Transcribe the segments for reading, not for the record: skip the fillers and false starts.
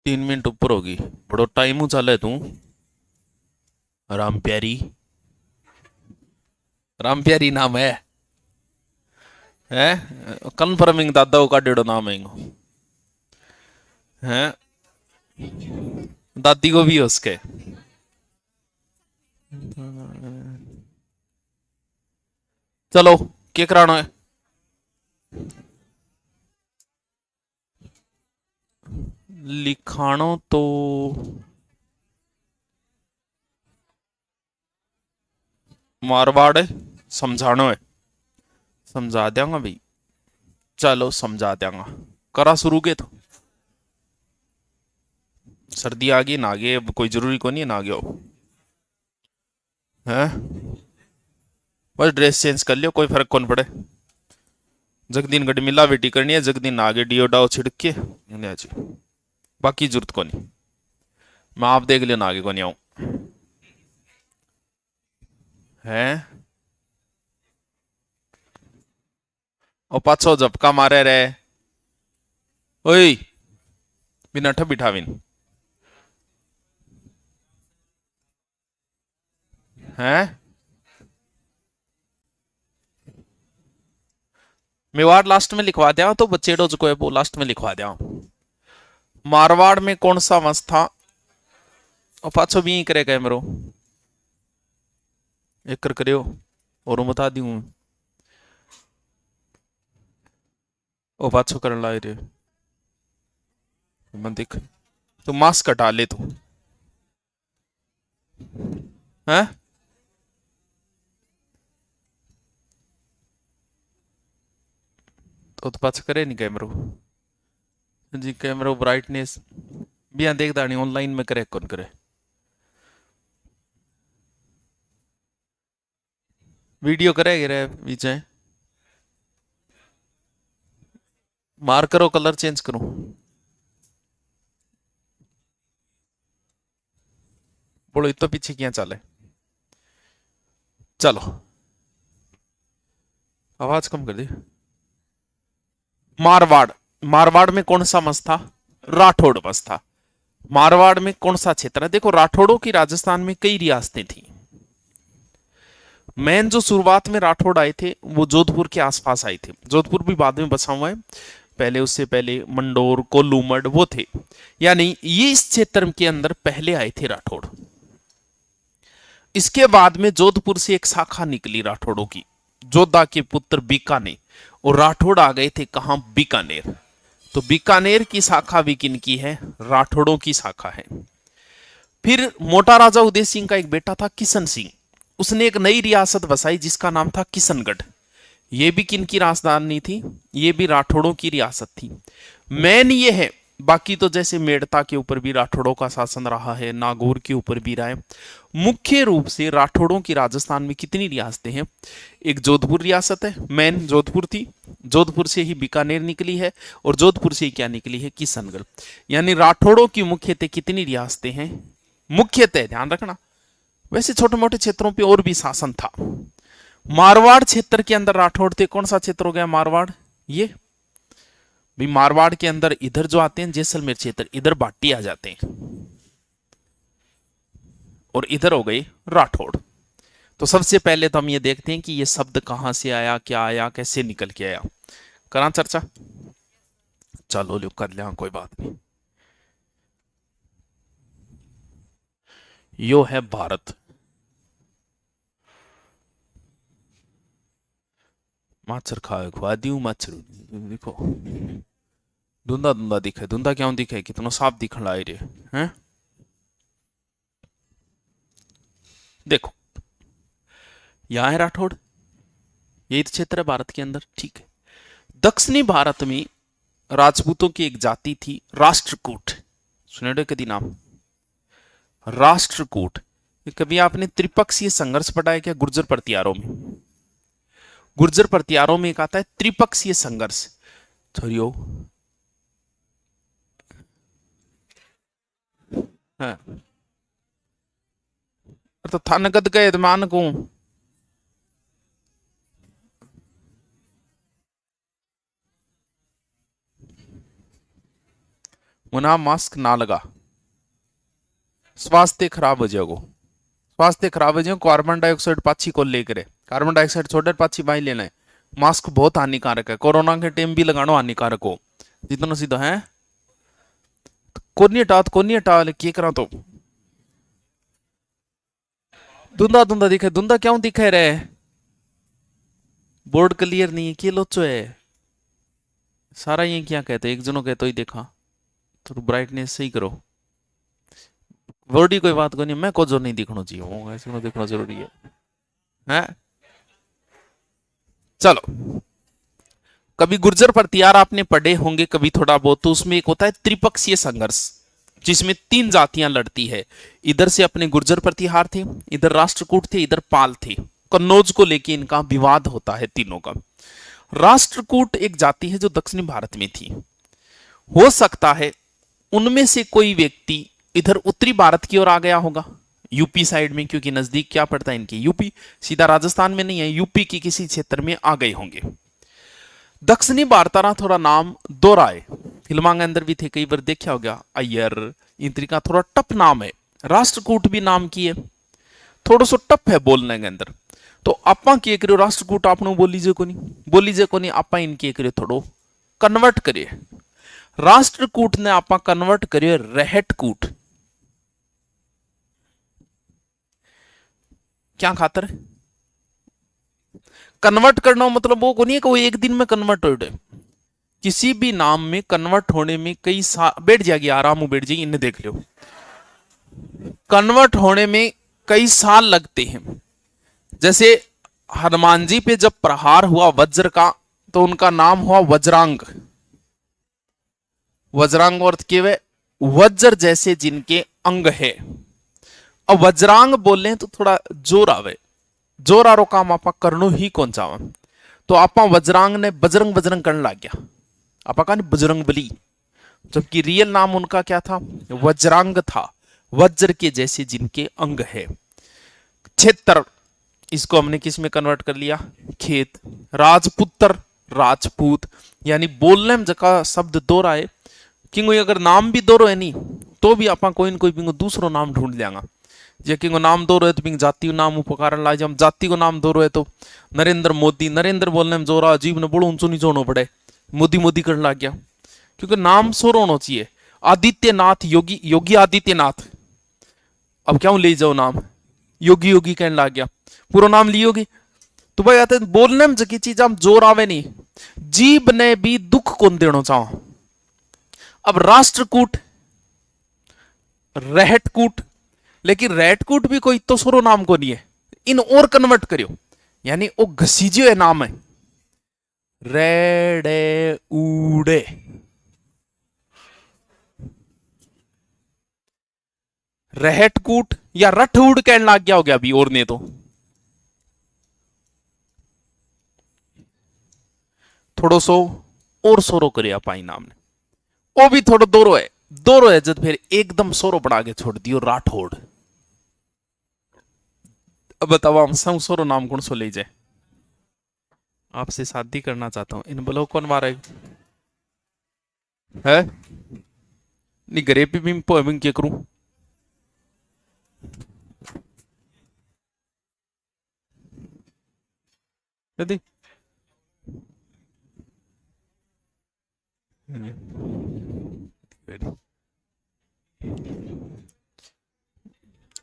3 minute ऊपर होगी। बड़ो टाइम चले तू। राम प्यारी। राम प्यारी नाम है कन्फर्मिंग दादा का डेढ़ो नाम है इनको। हैं दादी को भी है उसके। चलो क्या कराना है। लिखाणो तो मारवाड़ है, समझानो है। समझा देंगा भाई। चलो समझा देंगा। करा शुरू के तो सर्दी आ गई ना आगे, अब कोई जरूरी को नहीं है ना आगे हो। हैं बस ड्रेस चेंज कर लियो, कोई फर्क कौन पड़े। जगदीन गड्डी मिला बेटी करनी है, जगदीन आगे डियो डाओ छिड़क के आ जी। बाकी जरूरत को नहीं। मैं आप देख लेना आगे को नहीं आऊं। हैं और पाछो झपका मारे रे। ओए बिना ठप बिठाविन। हैं मेवाड़ लास्ट में लिखवा दिया तो बच्चेडो जो है वो लास्ट में लिखवा दिया। मारवाड़ में कौन सा वंश था। और पाछो भी करे कैमरो एक कर करियो और बता दी हूं। ओ पाछो करन लाए रे मन दिख। तू मास्क कटा ले तू। हैं तो पाछो करे नहीं कैमरो जी। कैमरो ब्राइटनेस बिया देख दानी ऑनलाइन में करे कौन करे। वीडियो करेगे रे विजय। मार करो कलर चेंज करो। बोलो इतो पीछे क्या चले। चलो आवाज कम कर दी। मारवाड़। मारवाड़ में कौन सा वंश था। राठौड़ वंश था। मारवाड़ में कौन सा क्षेत्र है। देखो राठौड़ों की राजस्थान में कई रियासतें थी। मेन जो शुरुआत में राठौड़ आए थे वो जोधपुर के आसपास आए थे। जोधपुर भी बाद में बसा हुआ है। पहले उससे पहले मंडोर कोल्लूमड़ वो थे। यानी ये इस क्षेत्र के अंदर पहले आए थे राठौड़। इसके बाद में जोधपुर से एक शाखा निकली राठौड़ों की। जोधा के पुत्र बीकानेर और राठौड़ आ गए थे कहां बीकानेर। तो बीकानेर की शाखा भी किनकी है। राठौड़ों की शाखा है। फिर मोटा राजा उदय सिंह का एक बेटा था किशन सिंह। उसने एक नई रियासत बसाई जिसका नाम था किशनगढ़। ये भी किन की राजधानी थी। ये भी राठौड़ों की रियासत थी। मेन ये है। बाकी तो जैसे मेड़ता के ऊपर भी राठौड़ों का शासन रहा है, नागौर के ऊपर भी रहा है। मुख्य रूप से राठौड़ों की राजस्थान में कितनी रियासतें हैं। एक जोधपुर रियासत है, मेन जोधपुर थी। जोधपुर से ही बीकानेर निकली है और जोधपुर से ही क्या निकली है किशनगढ़। यानी राठौड़ों की मुख्यतः कितनी रियासतें हैं। मुख्यतः ध्यान रखना। वैसे छोटे मोटे क्षेत्रों पे और भी शासन था। मारवाड़ क्षेत्र के अंदर राठौड़ थे। कौन सा क्षेत्र हो गया मारवाड़। ये भी मारवाड़ के अंदर इधर जो आते हैं जैसलमेर क्षेत्र, इधर भाटी आ जाते हैं और इधर हो गई राठौड़। तो सबसे पहले तो हम ये देखते हैं कि ये शब्द कहां से आया, क्या आया, कैसे निकल के आया। करा चर्चा। चलो लो कर लिया, कोई बात नहीं। यो है भारत। माछर खाए खुआ दी माछर। देखो धुंधा धुंधा दिखे। धुंधा क्यों दिखे, कितना साफ दिखण लाए रे हैं। देखो यहां है राठौड़। यही क्षेत्र है भारत के अंदर, ठीक है। दक्षिणी भारत में राजपूतों की एक जाति थी राष्ट्रकूट। सुने कभी नाम राष्ट्रकूट। कभी आपने त्रिपक्षीय संघर्ष पढ़ा है क्या गुर्जर प्रतियारों में। गुर्जर प्रतियारों में एक आता है त्रिपक्षीय संघर्ष। छोरियो हाँ। तो था नगद का यजमान को मुना मास्क ना लगा स्वास्थ्य खराब हो जाएगो। स्वास्थ्य खराब हो जाए कार्बन डाइऑक्साइड पाछी को लेकर कार्बन डाइऑक्साइड छोटे पाछी बाई लेना है। मास्क बहुत हानिकारक है, कोरोना के टाइम भी लगाना हानिकारक हो जितना सीधा है। कोनी हटा की करा तो धुंधा धुंधा दिखे, धुंधा क्यों दिखे रहे? बोर्ड क्लियर नहीं है, क्या लोचो है सारा? ये क्या कहते एक जनों कहते ही देखा तो ब्राइटनेस सही करो। वर्डी कोई बात को नहीं, मैं को जो नहीं दिखना चाहिए ऐसे दिखना जरूरी है? चलो, कभी गुर्जर प्रतिहार आपने पढ़े होंगे कभी थोड़ा बहुत, तो उसमें एक होता है त्रिपक्षीय संघर्ष जिसमें तीन जातियां लड़ती है। इधर से अपने गुर्जर प्रतिहार थे, इधर राष्ट्रकूट थे, इधर पाल थे। कन्नौज को लेके इनका विवाद होता है तीनों का। राष्ट्रकूट एक जाति है जो दक्षिणी भारत में थी। हो सकता है उनमें से कोई व्यक्ति इधर उत्तरी भारत की ओर आ गया होगा, यूपी साइड में, क्योंकि नजदीक क्या पड़ता है इनके यूपी, सीधा राजस्थान में नहीं है, यूपी की किसी क्षेत्र में आ गए होंगे। दक्षिणी भारताना थोड़ा नाम दोहराए, फिल्मां के अंदर भी थे कई बार देखा हो गया, अय्यर इंद्री का थोड़ा टप नाम है। राष्ट्रकूट भी नाम की है, थोड़ा सो टप है बोलने के अंदर। तो आपा की करो राष्ट्रकूट आपने बोलीजे को नहीं आपा इनके करो थोड़ो कन्वर्ट करिए। राष्ट्रकूट ने आपा कन्वर्ट करिए रहटकूट। क्या खातर कन्वर्ट करना मतलब वो को नहीं है कि वो एक दिन में कन्वर्ट हो जाए। किसी भी नाम में कन्वर्ट होने में कई साल बैठ जाएगी, आराम बैठ जाएगी, इन्हें देख लो। कन्वर्ट होने में कई साल लगते हैं। जैसे हनुमान जी पे जब प्रहार हुआ वज्र का तो उनका नाम हुआ वज्रांग। वज्रांग अर्थ के वे वज्र जैसे जिनके अंग है। अब वज्रांग बोले तो थोड़ा जोर आवे, जोर आरो काम आपा करनो ही कौन चावा। तो आपा वज्रांग ने बजरंग बजरंग करने लग गया, आपा कहा बजरंग बली, जबकि रियल नाम उनका क्या था? वज्रांग था, वज्र के जैसे जिनके अंग है। क्षेत्र इसको हमने किस में कन्वर्ट कर लिया? खेत। राजपुत्र राजपूत, यानी बोलने में जगह शब्द दो रहा है कि अगर नाम भी दो है नहीं तो भी आप कोई न कोई दूसरो नाम ढूंढ लेंगा। जे कि नाम दो रहे तो बिंग जाति नाम उपकार ला, जब जाति को नाम दो रहे तो नरेंद्र मोदी, नरेंद्र बोलने में जोरा अजीब ने बोलो ऊंचो नीचो होना पड़े, मोदी मोदी करने लग गया, क्योंकि नाम सोर होना चाहिए। आदित्यनाथ योगी, योगी आदित्यनाथ, अब क्या ले जाओ नाम, योगी योगी कहने लग गया, पूरा नाम लियोगी तो भाई आते बोलने में जकी चीज हम जोर आवे नहीं, जीव ने भी दुख कौन देना चाहो। अब राष्ट्रकूट रहटकूट, लेकिन रहटकूट भी कोई तो सोरो नाम को नहीं है, इन और कन्वर्ट करियो, यानी वो घसीजियो है नाम है रेडे उड़े। रहटकूट या रठउड़ कहने लग गया हो गया अभी और ने तो थोड़ो सो और सोरो करे पाई नाम ने, वो भी थोड़ा दोरो है जब फिर एकदम सोरो बढ़ा के छोड़ दियो राठौड़। अब बताओ हम सब सोरो नाम कौन सो ले जाए? आपसे शादी करना चाहता हूं, इन बोलो कौन मारे है? नहीं घरे भी क्या करूं? यदि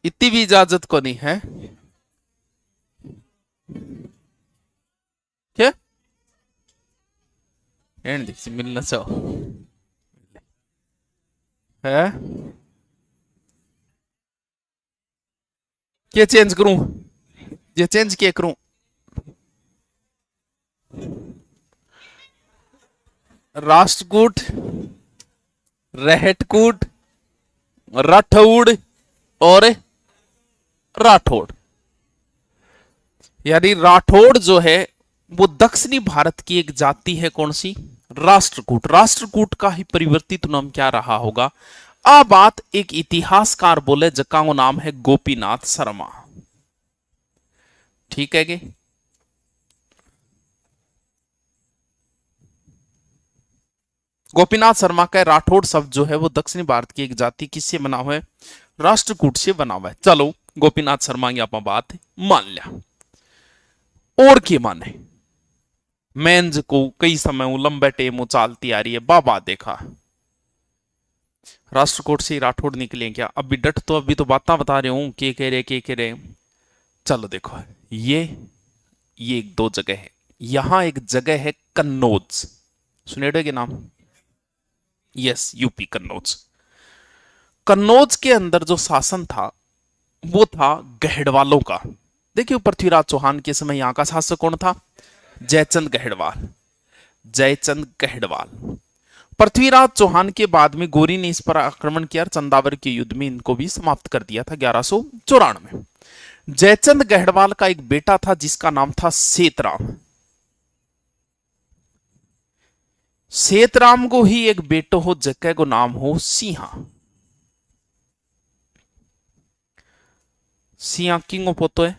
इतनी भी इजाजत को नहीं है क्या? एंड देख मिलना चाहो है क्या चेंज करूं? ये चेंज क्या करूं? राष्ट्रकूट, रहटकूट, राठौड़ और राठौड़, यानी राठौड़ जो है वो दक्षिणी भारत की एक जाति है। कौन सी? राष्ट्रकूट। राष्ट्रकूट का ही परिवर्तित नाम क्या रहा होगा? आ बात एक इतिहासकार बोले जका वो नाम है गोपीनाथ शर्मा। ठीक है कि गोपीनाथ शर्मा का राठौड़ शब्द जो है वो दक्षिणी भारत की एक जाति किससे बना हुआ है? राष्ट्रकूट से बना हुआ है। चलो गोपीनाथ शर्मा की आप बात मान लिया। और के माने मेंज को कई समय लंबे टेम चालती आ रही है, बाबा देखा राष्ट्रकूट से राठौड़ निकले क्या? अभी डट तो अभी तो बात बता रहे हूं, के कह रहे। चलो देखो ये एक दो जगह है। यहां एक जगह है कन्नौज, सुनेड़े के नाम? Yes, UP Kannauj. कन्नौज के अंदर जो शासन था वो था गहड़वालों का। देखिए पृथ्वीराज चौहान के समय यहां का शासक कौन था? जयचंद गहड़वाल। जयचंद गहड़वाल। पृथ्वीराज चौहान के बाद में गोरी ने इस पर आक्रमण किया, चंदावर के युद्ध में इनको भी समाप्त कर दिया था 1194 में। जयचंद गहड़वाल का एक बेटा था जिसका नाम था सेतराम। सेतराम को ही एक बेटो हो जक्के को नाम हो सिंहा। सिंहा किंग पोतो है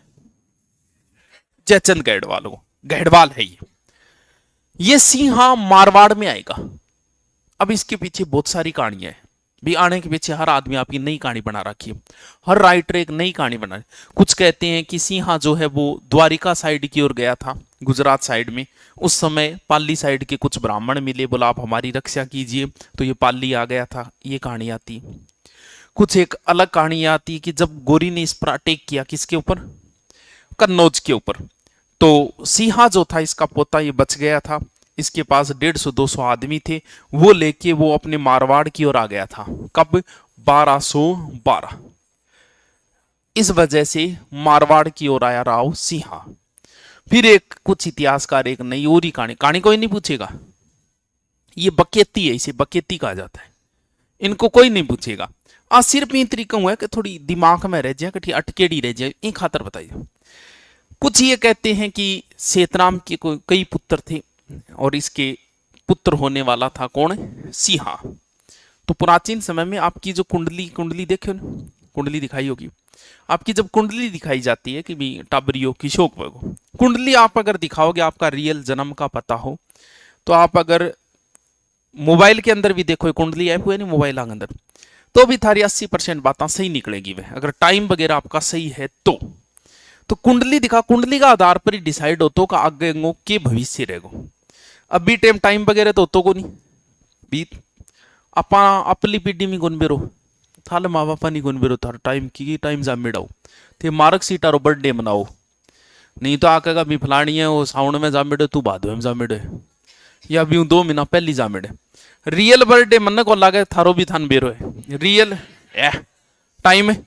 जयचंद गहड़वाल को, गहड़वाल है ये सिंहा मारवाड़ में आएगा। अब इसके पीछे बहुत सारी कहानियां हैं भी, आने के पीछे हर आदमी आपकी नई कहानी बना रखी है, हर राइटर एक नई कहानी बना। कुछ कहते हैं कि सिंहा जो है वो द्वारिका साइड की ओर गया था, गुजरात साइड में। उस समय पाली साइड के कुछ ब्राह्मण मिले, बोला आप हमारी रक्षा कीजिए, तो ये पाली आ गया था, ये कहानी आती। कुछ एक अलग कहानी आती कि जब गोरी ने इस पर अटैक किया, किसके ऊपर? कन्नौज के ऊपर, तो सिंहा जो था इसका पोता ये बच गया था। इसके पास 150-200 आदमी थे, वो लेके वो अपने मारवाड़ की ओर आ गया था। कब? 1212। इस वजह से मारवाड़ की ओर आया राव सिंहा। फिर एक कुछ इतिहासकार एक नई और ही कहानी कोई नहीं पूछेगा, ये बकेती है, इसे बकेती कहा जाता है, इनको कोई नहीं पूछेगा। सिर्फ ये तरीका हुआ है कि थोड़ी दिमाग में रह जाए, कठी अटकेड़ी रह जाए, इन खातर बताइए। कुछ ये कहते हैं कि सेतराम के कई पुत्र थे और इसके पुत्र होने वाला था कौन? सिंहा। तो प्राचीन समय में आपकी जो कुंडली देखे ना, कुंडली दिखाई होगी आपकी, जब कुंडली दिखाई जाती है कि भी टाबरियो किशोक को कुंडली आप अगर दिखाओगे, आपका रियल जन्म का पता हो, तो आप अगर मोबाइल के अंदर भी देखो, कुंडली ऐप हुए नहीं मोबाइल के अंदर, तो भी थारी 80% बातें सही निकलेगी वह, अगर टाइम वगैरह आपका सही है तो कुंडली दिखा, कुंडली का आधार पर ही डिसाइड होता का आगे के भविष्य रहेगा। अभी टाइम वगैरह तो होतो को नहीं बीत अपा अपनी पीढ़ी में गुन बेरो थाले माँ बापा नहीं गुन बेरो, थार टाइम की टाइम जा मिड़ाओ थे, मार्क सीट आरो बर्थडे मनाओ, नहीं तो आकेगा भी फलानी है वो साउंड में जा मिड़े, तू भादो में जा मिड़े, या भी 2 महीना पहली जा मिड़े। रियल बर्थडे मन को लागे थारो भी थान बेरो है रियल टाइम है,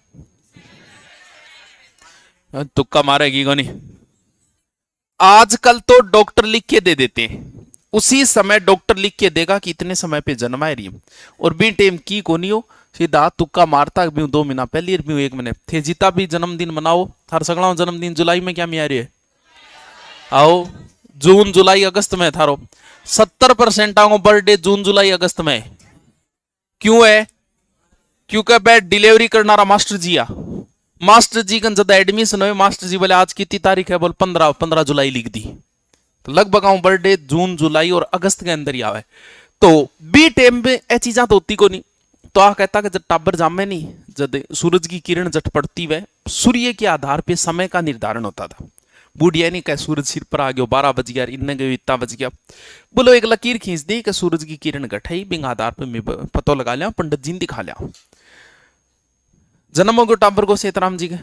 तुक्का मारेगी को नहीं। आजकल तो डॉक्टर लिख के दे देते हैं, उसी समय डॉक्टर लिख के देगा कि इतने समय पे जन्म है रही, और बी टेम की कोनी हो सीधा तुक्का मारता भी 2 महीना पहले भी 1 महीने थे जीता भी जन्मदिन मनाओ। थार सगड़ा जन्मदिन जुलाई में क्या में आ रही है? आओ जून जुलाई अगस्त में थारो 70% आओ बर्थडे जून जुलाई अगस्त में। क्यों है? क्योंकि बैठ डिलीवरी करना मास्टर जी आ, मास्टर जी का जब एडमिशन हुए, मास्टर जी बोले आज कितनी तारीख है, बोल 15 जुलाई लिख दी, तो लगभग आऊं बर्थडे जून जुलाई और अगस्त के अंदर ही आवे। तो बी टाइम में ए चीजा तो होती को नहीं। तो आ कहता कि जब टाबर जामे नहीं, जब सूरज की किरण जट पड़ती वह सूर्य के आधार पे समय का निर्धारण होता था। बूढ़िया नहीं कह सूरज सिर पर आ गया 12 बज गया, इन्ने गए इतना बज गया, बोलो एक लकीर खींच दी कि सूरज की किरण घटाई, बिंग आधार पर मैं पतो लगा लिया, पंडित जी ने दिखा लिया जन्मों को टाबर को सेतराम जी के।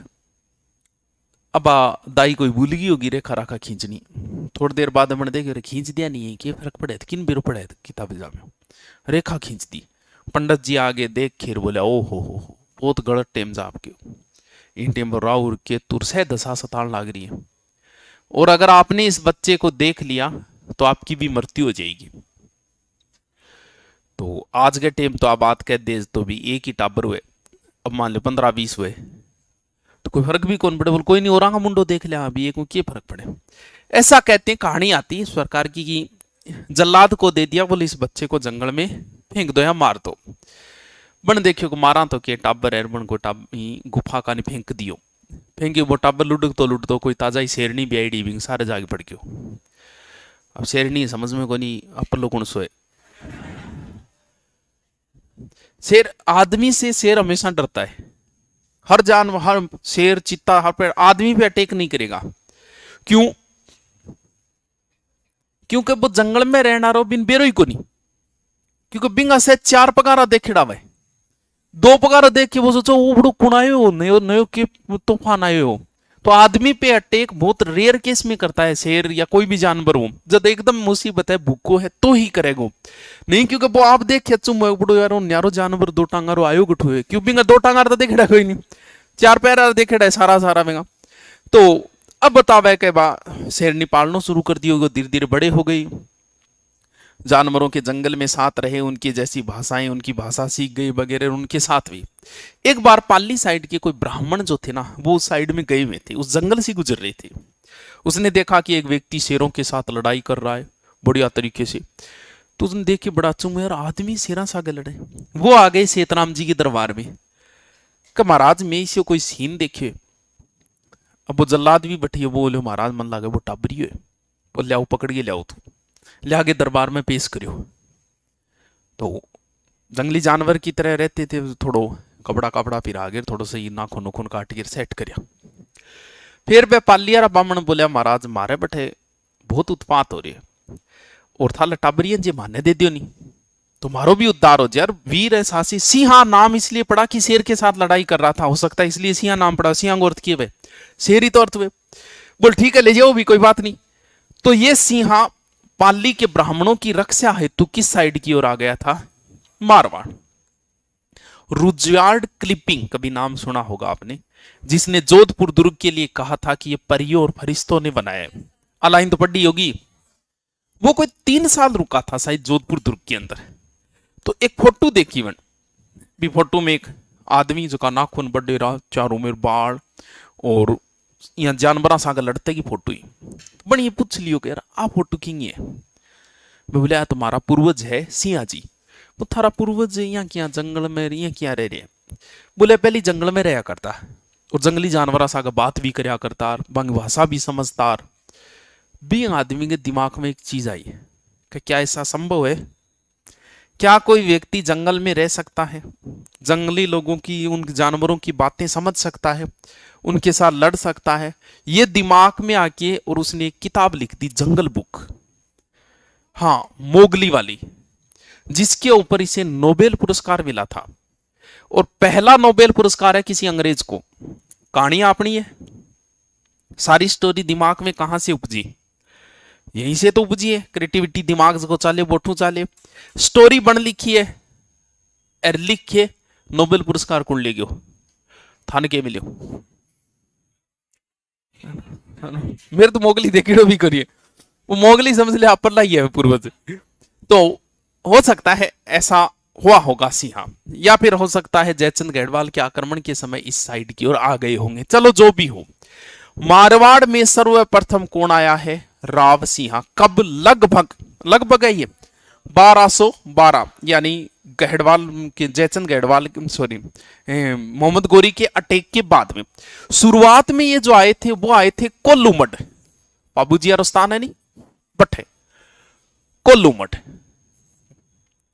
अब दाई कोई भूल गई होगी रेखा राखा खींचनी, थोड़ी देर बाद हमने देखे खींच दिया नहीं है, क्या फर्क पड़े, किन बेरो पड़े किताब जामे रेखा खींच दी। पंडित जी आगे देख खेर बोले ओ हो बहुत गलत टेम जा आपके, इन टेम पर राहु के तुर से दशा सतान लाग रही है, और अगर आपने इस बच्चे को देख लिया तो आपकी भी मृत्यु हो जाएगी। तो आज के टेम तो आप बात कह दे तो भी एक ही टाबर हुए, अब मान लो 15-20 हुए तो कोई फर्क भी कौन पड़े, बोल कोई नहीं औरंगा मुंडो देख लिया अभी एक क्या फर्क पड़े। ऐसा कहते हैं, कहानी आती है सरकार की कि जल्लाद को दे दिया, बोले इस बच्चे को जंगल में फेंक दो या मार दो। बन देखियो को मारा तो के टाबर है, बन को गुफा का नहीं फेंक दियो, फेंके वो टाबर लुट तो कोई ताजा ही शेरनी भी आई डी सारे जाके पड़ गयो। अब शेरनी समझ में को नहीं अपन लोग कौन सोए, शेर आदमी से शेर हमेशा डरता है। हर जानवर, हर शेर, चीता, हर पेड़ आदमी पे अटैक नहीं करेगा। क्यों? क्योंकि वो जंगल में रहना रो बिन बेरो ही को नहीं। क्योंकि बिंगा से 4 पगारा देखेड़ा हुआ है, 2 पगारा देख के वो सोचो वो बड़ो कुण आयो हो, नयो नयो के तूफान आयो हो। तो आदमी पे अटैक बहुत रेयर केस में करता है शेर या कोई भी जानवर हो। जब एकदम मुसीबत है, भूखो है तो ही करेगो, नहीं क्योंकि वो आप देख चुम बड़ो यारो न्यारो जानवर 2 टांगारो आयो गठो है। क्यों? बिंगा 2 टांगार तो देखेड़ा कोई नहीं, 4 पैरा देखेड़ा है सारा सारा बिंगा। तो अब बतावे के बा शेर ने पालना शुरू कर दियो, धीरे धीरे बड़े हो गई, जानवरों के जंगल में साथ रहे, उनकी जैसी भाषाएं, उनकी भाषा सीख गई वगैरह, उनके साथ भी। एक बार पाली साइड के कोई ब्राह्मण जो थे ना, वो उस साइड में गए हुए थे, उस जंगल से गुजर रहे थे। उसने देखा कि एक व्यक्ति शेरों के साथ लड़ाई कर रहा है बढ़िया तरीके से। तो उसने देख के बड़ा चुम यार, आदमी शेरा सागे लड़े। वो आ गए सेतराम जी के दरबार में, कि महाराज मैं इसे कोई सीन देखे। अब वो जल्लाद भी बैठी है, वो बोले महाराज मन लागे वो टाबरी है, वो लियाओ पकड़ के लियाओ, तू लिया के दरबार में पेश करियो। तो जंगली जानवर की तरह रहते थे, थोड़ो कपड़ा कपड़ा पिरा गिर, थोड़ा सा नाखून नुखून काट गिर सेट करिया। फिर वे पालिया बामण बोलिया महाराज मारे बैठे बहुत उत्पात हो रही है, और था लटाबरियन जी माने दे दियो नहीं, तुम्हारो भी उद्धार हो जाए। यार वीर है सासी, सिंहा नाम इसलिए पड़ा कि शेर के साथ लड़ाई कर रहा था, हो सकता है इसलिए सिंहा नाम पड़ा। सिंहा अर्थ किए वे शेर ही तो अर्थ हुए। बोल ठीक है ले जाओ भी, कोई बात नहीं। तो ये सिंहा पाली के ब्राह्मणों की रक्षा हेतु किस साइड की ओर आ गया था? मारवाड़। रुजवार्ड क्लिपिंग कभी नाम सुना होगा आपने, जिसने जोधपुर दुर्ग के लिए कहा था कि ये परियों और फरिश्तों ने बनाया है। अलाइन तो पढ़ी होगी। वो कोई 3 साल रुका था शायद जोधपुर दुर्ग के अंदर। तो एक फोटो देखी वन भी, फोटो में एक आदमी जो का नाखून बड़े रहा, चारों में बाल, और यहाँ जानवर सागर लड़ते की फोटो ही बड़ी। पूछ लियो कि यार आ फोटो किंग है? बोले तुम्हारा पूर्वज है सिंहा जी। वो थारा पूर्वज यहाँ क्या जंगल में यहाँ क्या रह रहे? बोले पहले जंगल में रहा करता और जंगली जानवर सागर बात भी करया करता, बंग भाषा भी समझता। भी आदमी के दिमाग में एक चीज आई कि क्या ऐसा संभव है? क्या कोई व्यक्ति जंगल में रह सकता है, जंगली लोगों की, उन जानवरों की बातें समझ सकता है, उनके साथ लड़ सकता है? ये दिमाग में आके और उसने एक किताब लिख दी, जंगल बुक। हाँ, मोगली वाली, जिसके ऊपर इसे नोबेल पुरस्कार मिला था। और पहला नोबेल पुरस्कार है किसी अंग्रेज को। कहानी अपनी है, सारी स्टोरी दिमाग में कहां से उपजी? यहीं से तो उपजी है। क्रिएटिविटी दिमाग को चाले, बोठू चाले, स्टोरी बन लिखी है और लिख के नोबेल पुरस्कार कौन ले गयो? थान के मिलो मेरे तो मोगली देखियो भी करिए, वो मोगली समझ ले आप पर लाई है पूर्वज। तो हो सकता है ऐसा हुआ होगा सिंहा, या फिर हो सकता है जयचंद गढ़वाल के आक्रमण के समय इस साइड की ओर आ गए होंगे। चलो जो भी हो, मारवाड़ में सर्वप्रथम कौन आया है? राव सिंहा। कब? लगभग है ये 1212, यानी गढ़वाल के, जयचंद गढ़वाल, सॉरी मोहम्मद गोरी के अटैक के बाद में। शुरुआत में ये जो आए थे वो आए थे कोल्लूमठ, बाबूजी यारोस्तान है नहीं बट है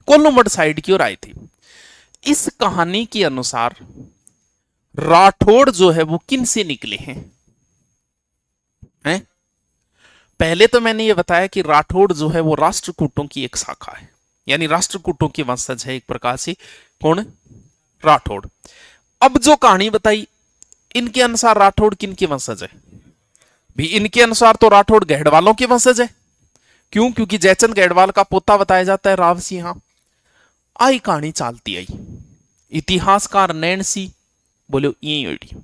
कोल्लूमठ साइड की ओर आए थे। इस कहानी के अनुसार राठौड़ जो है वो किन से निकले हैं? पहले तो मैंने ये बताया कि राठौड़ जो है वो राष्ट्रकूटों की एक शाखा है, यानी राष्ट्रकूटों के वंशज है एक प्रकार से। कौन? राठौड़। अब जो कहानी बताई इनके अनुसार राठौड़ किन के वंशज है? भी इनके अनुसार तो राठौड़ गढ़वालों के वंशज है। क्यों? क्योंकि जयचंद गढ़वाल का पोता बताया जाता है राव सिंहा। आई कहानी चालती आई। इतिहासकार नैन सी बोले यही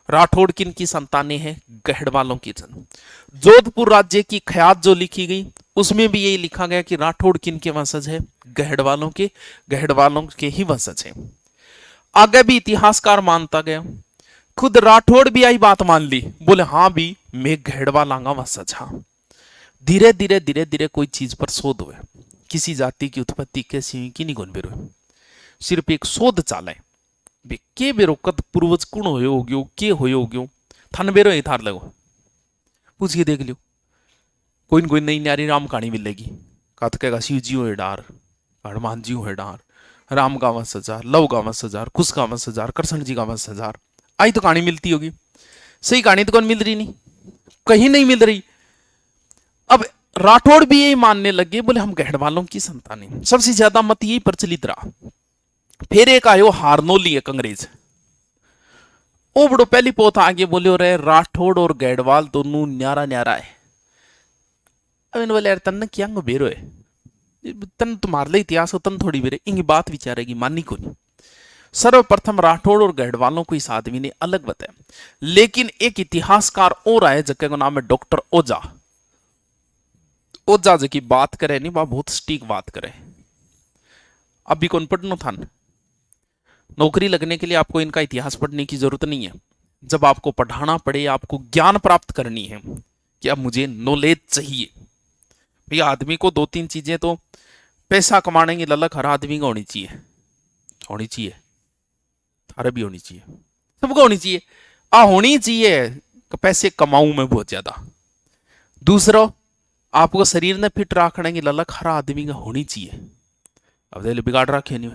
राठौड़ किन की संतानें हैं? गढ़वालों की जन्म। जोधपुर राज्य की ख्यात जो लिखी गई उसमें भी यही लिखा गया कि राठौड़ किन के वंशज है? गढ़वालों के ही वंशज है। आगे भी इतिहासकार मानता गया, खुद राठौड़ भी आई बात मान ली, बोले हाँ भी मैं गढ़वालांगा वंशज। हाँ, धीरे धीरे कोई चीज पर शोध हुए, किसी जाति की उत्पत्ति कैसी हुई कि नहीं गुण बेरो, सिर्फ एक शोध चाले के बेरो कद पूर्वज कुण हो गयो, के हो गयो, थन बेरो ही थार लगो, पूछ के देख लियो, कोई न कोई नई न्यारी राम कहानी मिलेगी। कथ कहेगा शिव जी हो डार, हनुमान जी हो डार, राम का 10,000, लव का 10,000, कुश का 10,000, कृष्ण जी का 10,000। आई तो कहानी मिलती होगी। सही कहानी तो कौन मिल रही नहीं, कहीं नहीं मिल रही। अब राठौड़ भी यही मानने लगे, बोले हम गहड़वालों की संतान है। सबसे ज्यादा मत यही प्रचलित रहा। फिर एक आयो हारनोली, एक अंग्रेज, ओ बड़ो पहली पोथ आगे बोले रहे राठौड़ और गैडवाल दोनों न्यारा न्यारा है। अब इन बोले यार तन क्या बेरो है, तन तुम्हारे लिए इतिहास हो, तन थोड़ी बेरे इंगी बात विचारेगी, मानी को नहीं। सर्वप्रथम राठौड़ और गैडवालों को इस आदमी ने अलग बताया। लेकिन एक इतिहासकार और आए जगह का नाम है डॉक्टर ओझा। ओझा जी की बात करे नहीं, वह बहुत स्टीक बात करे। अभी कौन पढ़नो था, नौकरी लगने के लिए आपको इनका इतिहास पढ़ने की जरूरत नहीं है। जब आपको पढ़ाना पड़े, आपको ज्ञान प्राप्त करनी है कि अब मुझे नॉलेज चाहिए। भैया आदमी को दो तीन चीजें तो पैसा कमाने की ललक हर आदमी को होनी चाहिए, होनी चाहिए, थारे भी होनी चाहिए, सबको होनी चाहिए। होनी चाहिए पैसे कमाऊं मैं बहुत ज्यादा। दूसरा, आपको शरीर ने फिट रखने की ललक हर आदमी का होनी चाहिए। अब दे बिगाड़ रखे नहीं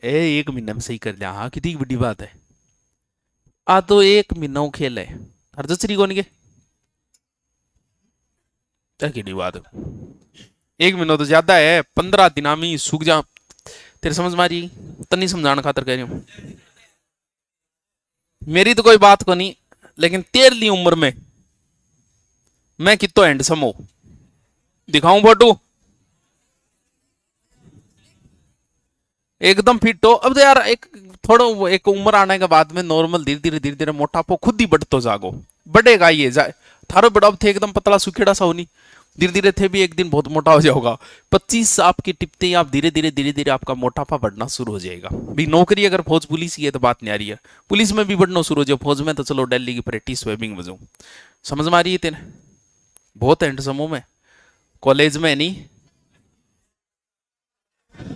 एक महीने में सही कर लिया, हाँ कितनी बड़ी बात है। तो एक महीना खेल है हर जचरी कौन के की बात है। एक महीना तो ज्यादा है, 15 दिन में सूख जा। तेरे समझ मारी तनी समझाने खातर कह रही हूं। मेरी तो कोई बात को नहीं, लेकिन तेरहवीं उम्र में मैं कितो हैंडसम हो दिखाऊं फोटो, एकदम फिट हो। अब तो यार एक थोड़ा एक उम्र आने के बाद में नॉर्मल धीरे धीरे मोटापो खुद ही बढ़तो जागो, बढ़ेगा ये जाए। थारो बड़ा थे एकदम पतला सुखेड़ा सा होनी, धीरे धीरे थे भी एक दिन बहुत मोटा हो जाओगा। 25 आपकी टिपते ही आप धीरे धीरे आपका मोटापा बढ़ना शुरू हो जाएगा। भी नौकरी अगर फौज पुलिस की है तो बात नहीं आ रही है, पुलिस में भी बढ़ना शुरू हो जाए। फौज में तो चलो दिल्ली की प्रैक्टिस स्वेबिंग बजाऊं, समझ में आ रही है तेने। बहुत हैंडसम हूं मैं, कॉलेज में नहीं।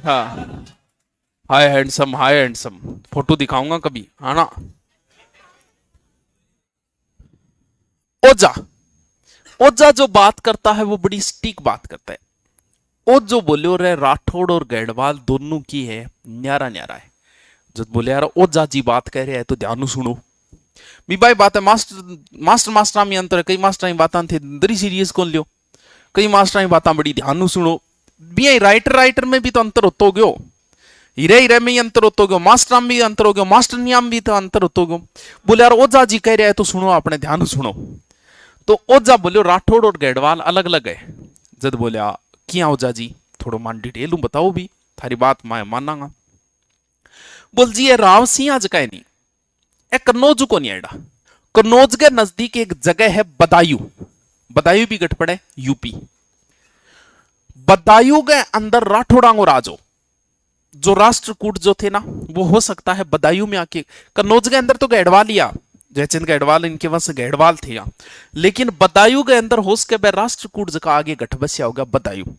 हाँ हाय हैंडसम, हाय हैंडसम, फोटो दिखाऊंगा कभी, है ना। ओझा, ओझा जो बात करता है वो बड़ी स्टीक बात करता है। ओ जो बोले रहे राठौड़ और गैडवाल दोनों की है न्यारा न्यारा है। जब बोले यार ओझा जी बात कह रहे हैं तो ध्यान सुनो। भी भाई बात है मास्टर में अंतर है, कई मास्टर बात थे दरी सीरियस कौन लियो, कई मास्टर बात बड़ी ध्यान सुनो। भी राइटर में भी तो अंतर होतो गयो, हीरे में ही अंतर होतो गयो, मास्टर में भी अंतर हो गयो, मास्टर नियम भी तो अंतर होतो गयो। बोले यार ओझा जी कह रहे हैं तो सुनो, अपने ध्यान सुनो। तो ओझा बोलो राठौड़ और गैडवाल अलग अलग है। जद बोलिया क्या ओझा जी थोड़ा मान डिटेल बताओ, भी थारी बात मैं मानांगा। बोल जी ये राव सिंह जगह नहीं, ए कन्नौज को नहीं आएगा। कन्नौज के नजदीक एक जगह है बदायूं, बदायूं भी गठ पड़े यूपी। बदायूं के अंदर राठौड़ांगो राजो जो राष्ट्रकूट जो थे ना, वो हो सकता है बदायूं में आके। कन्नौज के अंदर तो गैडवाल ही, जयचंद गैडवाल इनके वंश गैडवाल थे यहाँ, लेकिन बदायूं के अंदर हो सके बै राष्ट्रकूट जगह आगे गठबसिया होगा बदायूं।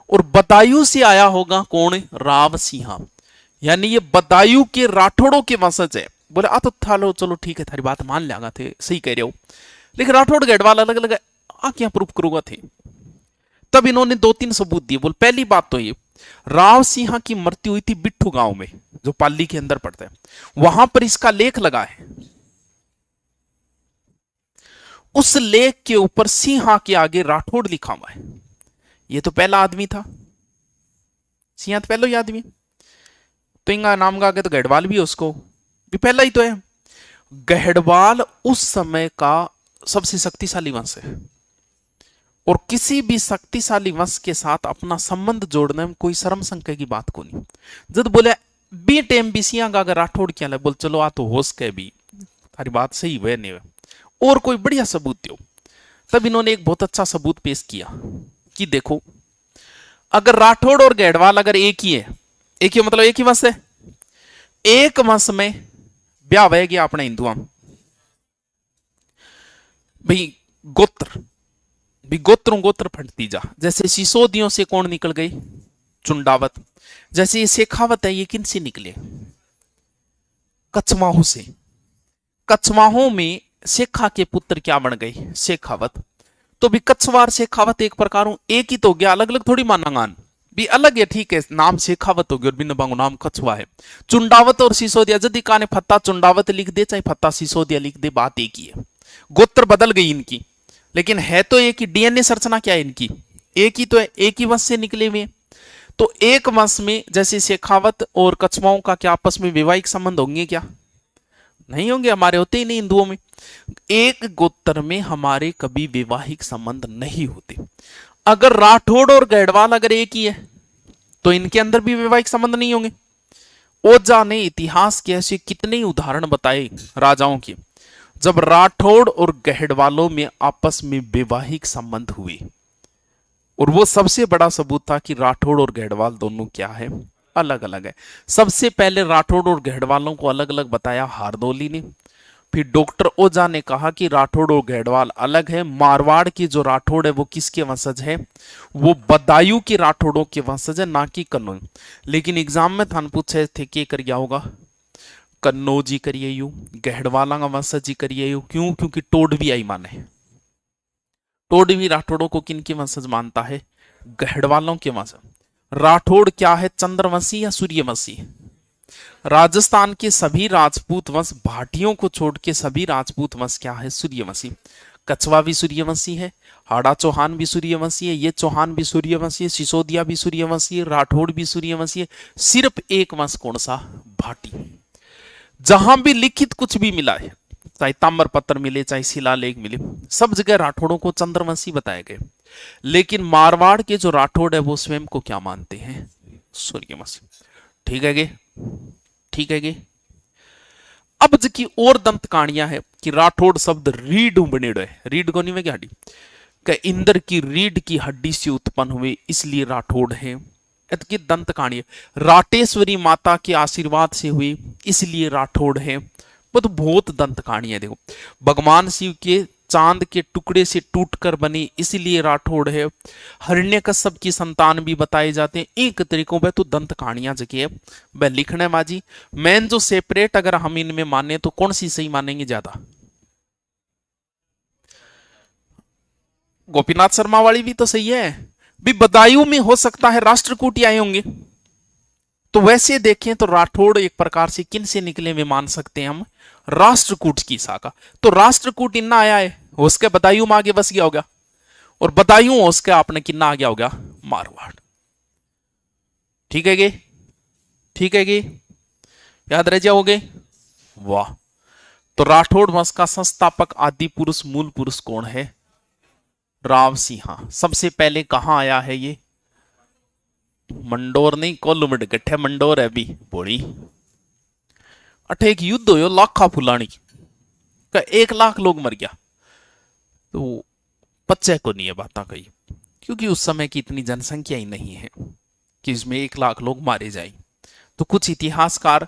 और बदायूं से आया होगा कौन, राव सिंह, यानी ये बदायूं के राठौड़ों के वंशज है। बोले आ तो था लो, चलो ठीक है थारी बात मान लिया थे, सही कह रहे हो, लेकिन राठौड़ गैडवाल अलग अलग है, आ क्या प्रूफ करूंगा थे। तब इन्होंने दो तीन सबूत दिए। बोल पहली बात तो ये राव सिंह की मृत्यु हुई थी बिट्ठू गांव में, जो पाली के अंदर पड़ता है, वहां पर इसका लेख लगा है। उस लेख के ऊपर सिंहा के आगे राठौड़ लिखा हुआ है। ये तो पहला आदमी था, सिंहा तो पहला ही आदमी, तो इनका नाम का आगे तो गढ़वाल भी है, उसको भी पहला ही तो है। गढ़वाल उस समय का सबसे शक्तिशाली वंश है, और किसी भी शक्तिशाली वंश के साथ अपना संबंध जोड़ने में कोई शर्म संख्या की बात को नहीं। जब बोले बी टेम बी सिंहा का अगर राठौड़ क्या बोल चलो आ तो होश के भी थारी बात सही हुए नहीं हुए, और कोई बढ़िया सबूत दो। तब इन्होंने एक बहुत अच्छा सबूत पेश किया कि देखो अगर राठौड़ और गैडवाल अगर एक ही है, एक ही मतलब एक ही वंश है, एक वंश में ब्याह वह गया अपने हिंदुआ भाई गोत्र भी गोत्रों गोत्र फटती जा। जैसे सिसोदियों से कौन निकल गई, चुंडावत। जैसे ये शेखावत है, ये किन से निकले, कछमाहों से। कछमाहों में शेखा के पुत्र क्या बन गए, शेखावत। तो भी कछवार शेखावत एक प्रकार एक ही तो गया, अलग अलग थोड़ी मानांगान भी अलग है, ठीक है, नाम शेखावत हो गया और बिन बांगो नाम कछुआ है। चुंडावत और सिसोदिया, यदि काने फत्ता चुंडावत लिख दे चाहे फत्ता सिसोदिया लिख दे, बात एक ही है। गोत्र बदल गई इनकी, लेकिन है तो एक ही। डीएनए संरचना क्या है इनकी, एक ही तो है, एक ही वंश से निकले हुए। तो एक वंश में जैसे शेखावत और कछुआओं का क्या आपस में वैवाहिक संबंध होंगे क्या? नहीं होंगे, हमारे होते ही नहीं हिंदुओं में। एक गोत्र में हमारे कभी वैवाहिक संबंध नहीं होते। अगर राठौड़ और गढ़वाल अगर एक ही है तो इनके अंदर भी वैवाहिक संबंध नहीं होंगे। ओझा ने इतिहास के ऐसे कितने उदाहरण बताए राजाओं के, जब राठौड़ और गढ़वालों में आपस में वैवाहिक संबंध हुए, और वो सबसे बड़ा सबूत था कि राठौड़ और गढ़वाल दोनों क्या है, अलग अलग है। सबसे पहले राठौड़ और गढ़वालों को अलग अलग बताया हारदोली ने। फिर डॉक्टर ओझा ने कहा कि राठौड़ और गढ़वाल अलग है। मारवाड़ की जो राठौड़ है वो किसके वंशज है, वो बदायूं के राठौड़ों के वंशज है, ना कि कन्नौज। लेकिन एग्जाम में थान पूछे थे कि कर गया होगा, कन्नौज ही करिए यू, गढ़वाला का वंशज ही करिए यू। क्यों? क्योंकि टोडवी आई माने, टोडवी राठौड़ों को किन के वंशज मानता है, गढ़वालों के वंशज। राठौड़ क्या है, चंद्रवंशी या सूर्यवंशी? राजस्थान के सभी राजपूत वंश, भाटियों को छोड़ के सभी राजपूत वंश क्या है, सूर्यवंशी। कछवा भी सूर्यवंशी है, हाड़ा चौहान भी सूर्यवंशी है, ये चौहान भी सूर्यवंशी है, सिसोदिया भी सूर्यवंशी है, राठौड़ भी सूर्यवंशी है। सिर्फ एक वंश कौन सा, भाटी। जहां भी लिखित कुछ भी मिला है, चाहे ताम्र पत्र मिले चाहे शिलालेख मिले, सब जगह राठौड़ों को चंद्रवंशी बताए गए। लेकिन मारवाड़ के जो राठौड़ है वो स्वयं को क्या मानते हैं, सूर्यवंशी। ठीक है गे, ठीक है गे। अब की और दंत कहानियां है कि राठौड़ शब्द रीढ़ बनेड़ो है, रीढ़ को नहीं में क्या हड्डी, इंद्र की रीढ़ की हड्डी से उत्पन्न हुए इसलिए राठौड़ है। की दंत कहानी है, राटेश्वरी माता के आशीर्वाद से हुई इसलिए राठौड़ है। वो तो बहुत दंत कहानी है। देखो, भगवान शिव के चांद के टुकड़े से टूटकर बनी इसलिए राठौड़ है। हिरण्यकश्यप की संतान भी बताए जाते हैं। एक तरीकों पे तो दंत कहानियां जगह है वह लिखने बाजी। मैन जो सेपरेट अगर हम इनमें माने तो कौन सी सही मानेंगे ज्यादा, गोपीनाथ शर्मा वाली भी तो सही है भी। बदायूं में हो सकता है राष्ट्रकूट आए होंगे, तो वैसे देखें तो राठौड़ एक प्रकार से किन से निकले हुए मान सकते हैं हम, राष्ट्रकूट की शाखा। तो राष्ट्रकूट इन्ना आया है, उसके बदायूं में आगे बस गया होगा, और बदायूं उसके आपने किन्ना आ गया होगा, मारवाड़। ठीक है गे, ठीक है गे, याद रह जाओगे, वाह। तो राठौड़ वंश का संस्थापक आदि पुरुष मूल पुरुष कौन है, राव सिंहा। सबसे पहले कहां आया है ये, मंडोर नहीं, कोलुमड गठे मंडोर है भी बोली। अठे एक युद्ध हो लाखा फुलानी का, 1 लाख लोग मर गया। तो पच्चे को नहीं है बात कही, क्योंकि उस समय की इतनी जनसंख्या ही नहीं है कि इसमें 1 लाख लोग मारे जाए। तो कुछ इतिहासकार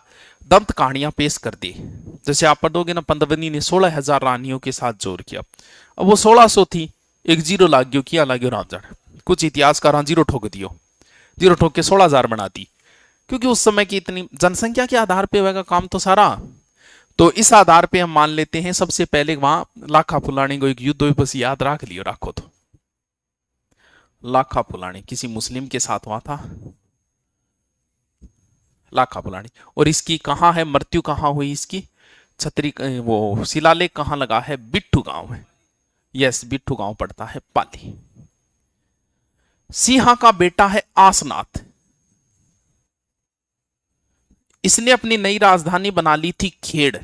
दंत कहानियां पेश कर दी, जैसे आप पढ़ोगे ना, पंदवनी ने 16,000 रानियों के साथ जोर किया। अब वो 1600 थी, एक जीरो लाग गयो, किया लाग गयो राम जाने। कुछ इतिहासकार जीरो ठोक दियो, जीरो ठोक के 16,000 बना दी, क्योंकि उस समय की इतनी जनसंख्या के आधार पे होगा काम तो सारा। तो इस आधार पे हम मान लेते हैं सबसे पहले वहां लाखा फुलानी को एक युद्ध, बस याद रख लियो, रखो तो। लाखा फुलानी किसी मुस्लिम के साथ हुआ था, लाखा फुलानी। और इसकी कहां है मृत्यु, कहां हुई इसकी, छतरी, वो शिलालेख कहां लगा है, बिट्ठू गांव में। यस, बिट्ठू गांव पड़ता है पाली। सिंहा का बेटा है आसनाथ, इसने अपनी नई राजधानी बना ली थी खेड़।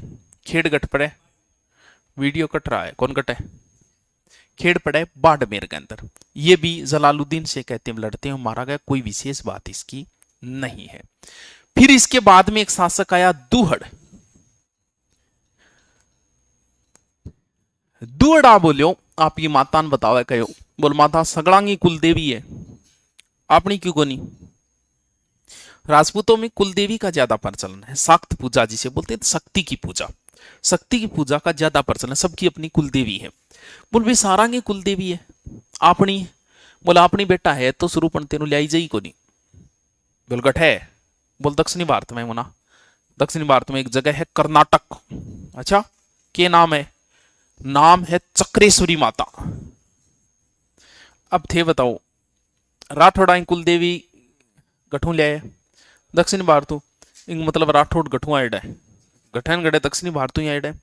खेड़ गट पड़े, वीडियो कट रहा है, कौन कट है, खेड़ पड़े बाड़मेर के अंदर। ये भी जलालुद्दीन से कहते हैं लड़ते हैं, मारा गया, कोई विशेष बात इसकी नहीं है। फिर इसके बाद में एक शासक आया दुहड़। दुहड़ा बोलियो आप ये माता ने बताओ कहो, बोल माता सगड़ांगी कुल देवी है, आपनी क्यों को नहीं। राजपूतों में कुल देवी का ज्यादा प्रचलन है, शाक्त पूजा जिसे बोलते हैं, शक्ति की पूजा, शक्ति की पूजा का ज्यादा प्रचलन है, सबकी अपनी कुल देवी है। बोल भी सारांगे कुल देवी है आपनी, बोला अपनी बेटा है तो स्वरूपण तेनु लाई जाई को नहीं। बोल गठ है, बोल दक्षिणी भारत में होना, दक्षिणी भारत में एक जगह है कर्नाटक। अच्छा, के नाम है, नाम है चक्रेश्वरी माता। अब थे बताओ राठौड़ा कुल देवी गठू लिया दक्षिण भारतू, इंग मतलब राठौड़ गठू आयडा है, गठन गढ़े दक्षिणी भारतू ही आयडा है।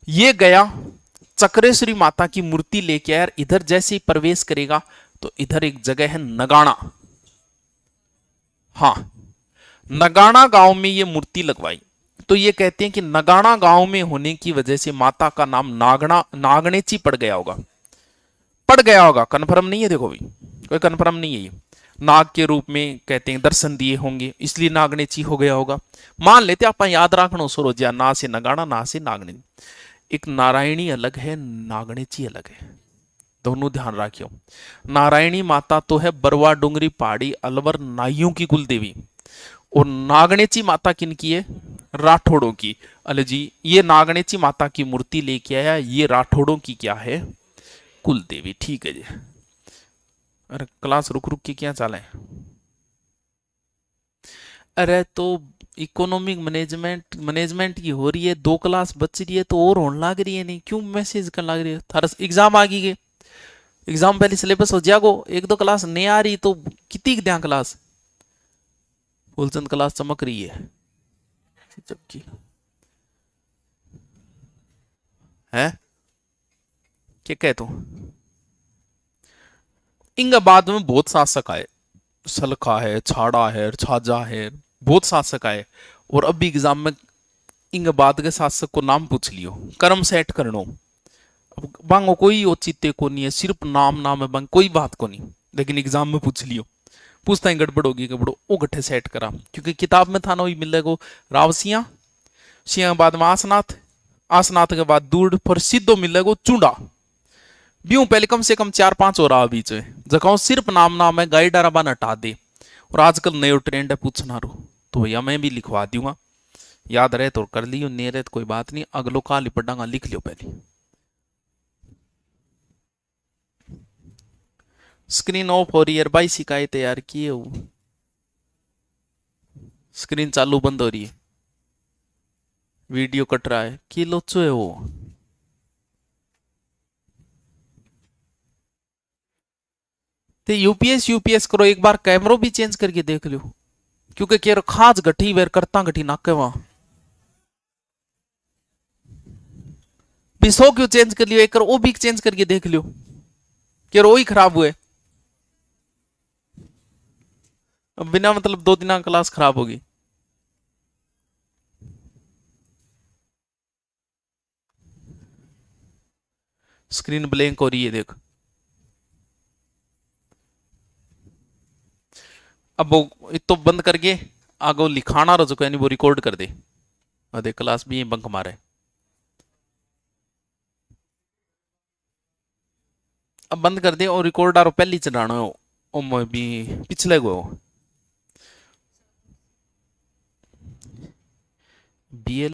ये गया चक्रेश्वरी माता की मूर्ति लेके आया, इधर जैसे ही प्रवेश करेगा तो इधर एक जगह है नगाना। हाँ, नगाना गांव में ये मूर्ति लगवाई। तो ये कहते हैं कि नगाना गांव में होने की वजह से माता का नाम नागणेची पड़ गया होगा, कंफर्म नहीं है, देखो भी कोई कंफर्म नहीं है। ये नाग के रूप में कहते हैं दर्शन दिए होंगे, इसलिए नागणेची हो गया होगा। मान लेते आप याद रखना सरोजिया, ना से नगाना ना से नागणी। एक नारायणी अलग है, नागणेची अलग है, दोनों ध्यान रखियो। नारायणी माता तो है बरवा डूंगरी पहाड़ी अलवर नाइयों की कुल देवी, और नागणेची माता किनकी है? राठौड़ों की। अले जी, ये नागणेची माता की मूर्ति लेके आया, ये राठौड़ों की क्या है? कुल देवी। ठीक है जी। अरे क्लास रुक रुक के क्या चाले? अरे तो इकोनॉमिक मैनेजमेंट की हो रही है, 2 क्लास बच रही है तो और होने लग रही है, नहीं क्यों मैसेज करने लग रही है? थारा एग्जाम आ गई, एग्जाम पहले सिलेबस हो जागो, 1-2 क्लास नहीं आ रही तो कितनी द्या क्लास? फुलचंद क्लास चमक रही है जबकि है क्या कह तू? इंगा बाद में बहुत शासक आए, सलखा है, छाड़ा है, छाजा है, बहुत शासक आए। और अभी एग्जाम में इंग बाद के शासक को नाम पूछ लियो, कर्म सेट करनो। अब बांगो कोई औचित्य को नहीं है, सिर्फ नाम है, बांग कोई बात को नहीं, लेकिन एग्जाम में पूछ लियो। पूछता है गड़बड़ होगी, गड़बड़ो ओ गठे सेट करा, क्योंकि किताब में था ना वही मिलेगा रावसिया, सिया बाद में आसनाथ, आसनाथ के बाद दूर फिर सीधो मिलेगा चूड़ा। ब्यूं पहले कम से कम 4-5 हो रहा बीच में, जगह सिर्फ नाम है, गाइड अरबान हटा दे। और आजकल नयो ट्रेंड है पूछना रो, तो भैया मैं भी लिखवा दूंगा, याद रहे तो कर लियो, नहीं रहे तो कोई बात नहीं, अगलो काल पढ़ांगा, लिख लियो पहले। स्क्रीन ऑफ हो रही है भाई, शिकायत यार किए हो, स्क्रीन चालू बंद हो रही है, वीडियो कट रहा है, की लोचो है वो। तो यूपीएस करो, एक बार कैमरो भी चेंज करके देख लो, क्योंकि केर खास गठी वेर करता गठी नाके वहां पिसो क्यों चेंज कर लियो, एक वो भी चेंज करके देख लियो, केर वो ही खराब हुए। अब बिना मतलब 2 दिन क्लास खराब होगी। स्क्रीन ब्लैंक हो रही है देख। अब वो तो बंद करके आगे लिखाना रहो, यानी वो रिकॉर्ड कर दे, अरे क्लास भी बंक मारे। अब बंद कर दे और रिकॉर्ड आरो पहले चलाना हो, ओ भी पिछले गो बीएल